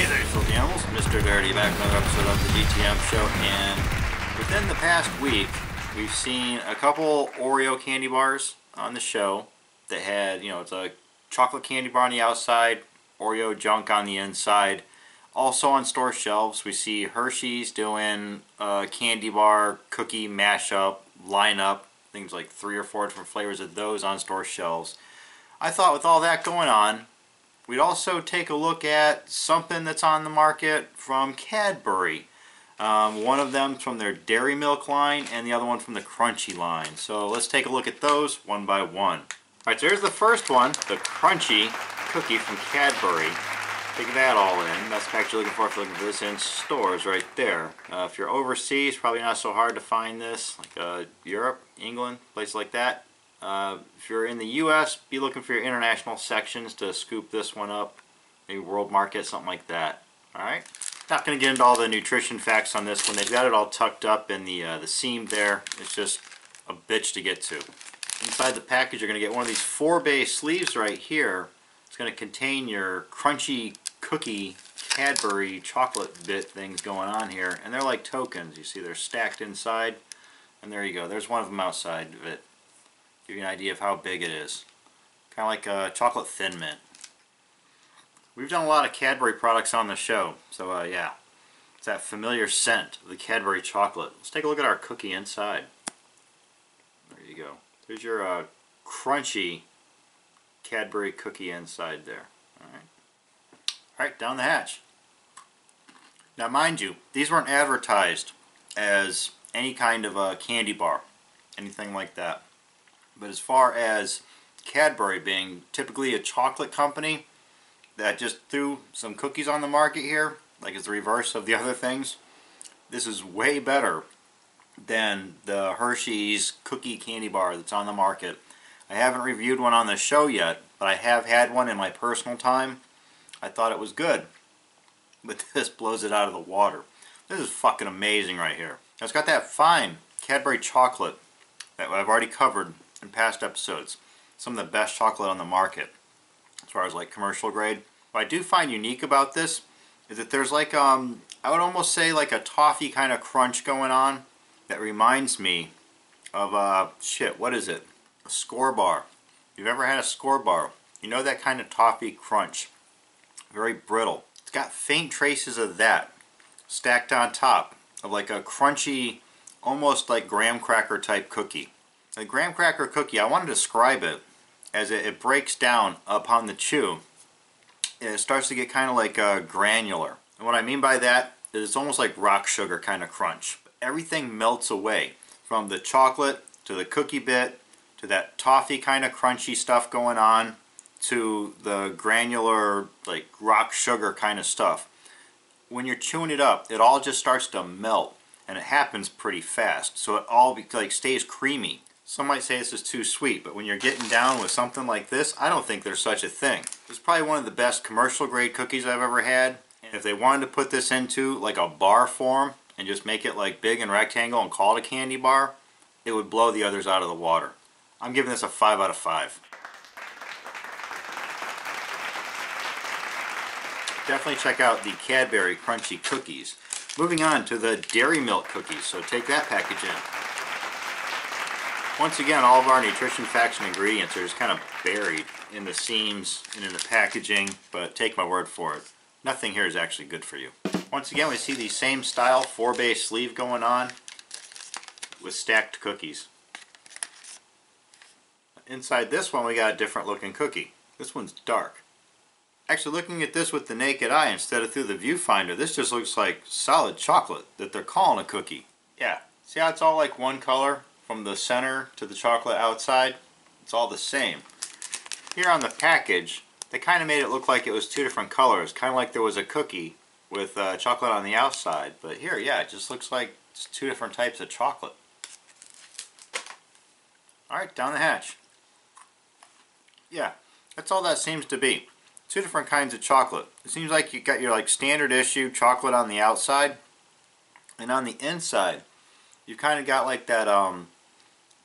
Hey there, filthy animals. Mr. Dirty back with another episode of the GTM show, and within the past week, we've seen a couple Oreo candy bars on the show that had, it's a chocolate candy bar on the outside, Oreo junk on the inside. Also on store shelves, we see Hershey's doing a candy bar cookie mashup lineup, things like 3 or 4 different flavors of those on store shelves. I thought with all that going on, we'd also take a look at something that's on the market from Cadbury. One of them from their Dairy Milk line and the other one from the Crunchie line. So let's take a look at those one by one. Alright, so here's the first one, the Crunchie cookie from Cadbury. Take that all in. That's the package you're looking for if you're looking for this in stores right there. If you're overseas, probably not so hard to find this, like Europe, England, places like that. If you're in the US, be looking for your international sections to scoop this one up. Maybe World Market, something like that. Alright? Not going to get into all the nutrition facts on this one. They've got it all tucked up in the seam there. It's just a bitch to get to. Inside the package, you're going to get one of these 4-bay sleeves right here. It's going to contain your crunchy cookie Cadbury chocolate bit things going on here. And they're like tokens. You see they're stacked inside. And there you go. There's one of them outside of it. Give you an idea of how big it is. Kind of like a chocolate Thin Mint. We've done a lot of Cadbury products on the show, so yeah. It's that familiar scent of the Cadbury chocolate. Let's take a look at our cookie inside. There you go. There's your crunchy Cadbury cookie inside there. Alright, down the hatch. Now mind you, these weren't advertised as any kind of candy bar, anything like that. But as far as Cadbury being typically a chocolate company that just threw some cookies on the market here, like it's the reverse of the other things, this is way better than the Hershey's cookie candy bar that's on the market. I haven't reviewed one on the show yet, but I have had one in my personal time. I thought it was good, but this blows it out of the water. This is fucking amazing right here. It's got that fine Cadbury chocolate that I've already covered in past episodes. Some of the best chocolate on the market as far as like commercial grade. What I do find unique about this is that there's like I would almost say like a toffee kind of crunch going on that reminds me of shit, what is it? A Score bar. If you've ever had a Score bar, you know that kind of toffee crunch. Very brittle. It's got faint traces of that stacked on top of like a crunchy, almost like graham cracker type cookie. The graham cracker cookie, I want to describe it as it breaks down upon the chew. It starts to get kind of like granular. And what I mean by that is it's almost like rock sugar kind of crunch. Everything melts away from the chocolate to the cookie bit to that toffee kind of crunchy stuff going on to the granular like rock sugar kind of stuff. When you're chewing it up, it all just starts to melt, and it happens pretty fast. So it all like stays creamy. Some might say this is too sweet, but when you're getting down with something like this, I don't think there's such a thing. This is probably one of the best commercial grade cookies I've ever had. And if they wanted to put this into like a bar form and just make it like big and rectangle and call it a candy bar, it would blow the others out of the water. I'm giving this a 5 out of 5. Definitely check out the Cadbury Crunchy cookies. Moving on to the Dairy Milk cookies, so take that package in. Once again, all of our nutrition facts and ingredients are just kind of buried in the seams and in the packaging, but take my word for it. Nothing here is actually good for you. Once again, we see the same style 4-bay sleeve going on with stacked cookies. Inside this one, we got a different looking cookie. This one's dark. Actually, looking at this with the naked eye instead of through the viewfinder, this just looks like solid chocolate that they're calling a cookie. Yeah, see how it's all like one color? From the center to the chocolate outside, it's all the same. Here on the package, they kind of made it look like it was 2 different colors, kind of like there was a cookie with chocolate on the outside. But here, yeah, it just looks like it's 2 different types of chocolate. Alright, down the hatch. Yeah, that's all that seems to be. 2 different kinds of chocolate. It seems like you got your like standard issue chocolate on the outside, and on the inside, you've kind of got like that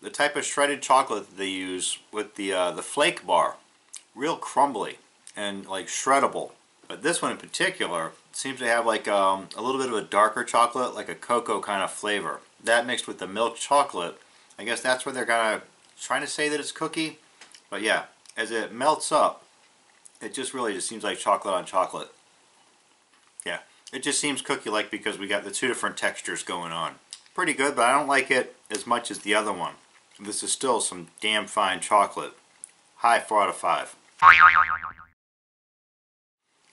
the type of shredded chocolate that they use with the flake bar. Real crumbly and like shreddable. But this one in particular seems to have like a little bit of a darker chocolate, like a cocoa kind of flavor. That mixed with the milk chocolate, I guess that's where they're kind of trying to say that it's cookie. But yeah, as it melts up, it just really just seems like chocolate on chocolate. Yeah, it just seems cookie-like because we got the two different textures going on. Pretty good, but I don't like it as much as the other one. This is still some damn fine chocolate. High 4 out of 5.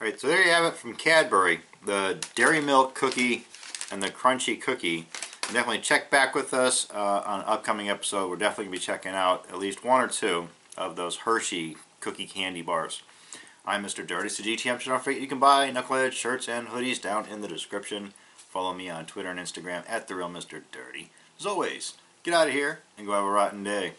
Alright, so there you have it from Cadbury. The Dairy Milk Cookie and the Crunchy Cookie. And definitely check back with us on an upcoming episode. We're definitely going to be checking out at least one or two of those Hershey cookie candy bars. I'm Mr. Dirty. It's the GTM show. Don't forget you can buy MacLeod shirts and hoodies down in the description. Follow me on Twitter and Instagram at TheRealMrDirty. As always, get out of here and go have a rotten day.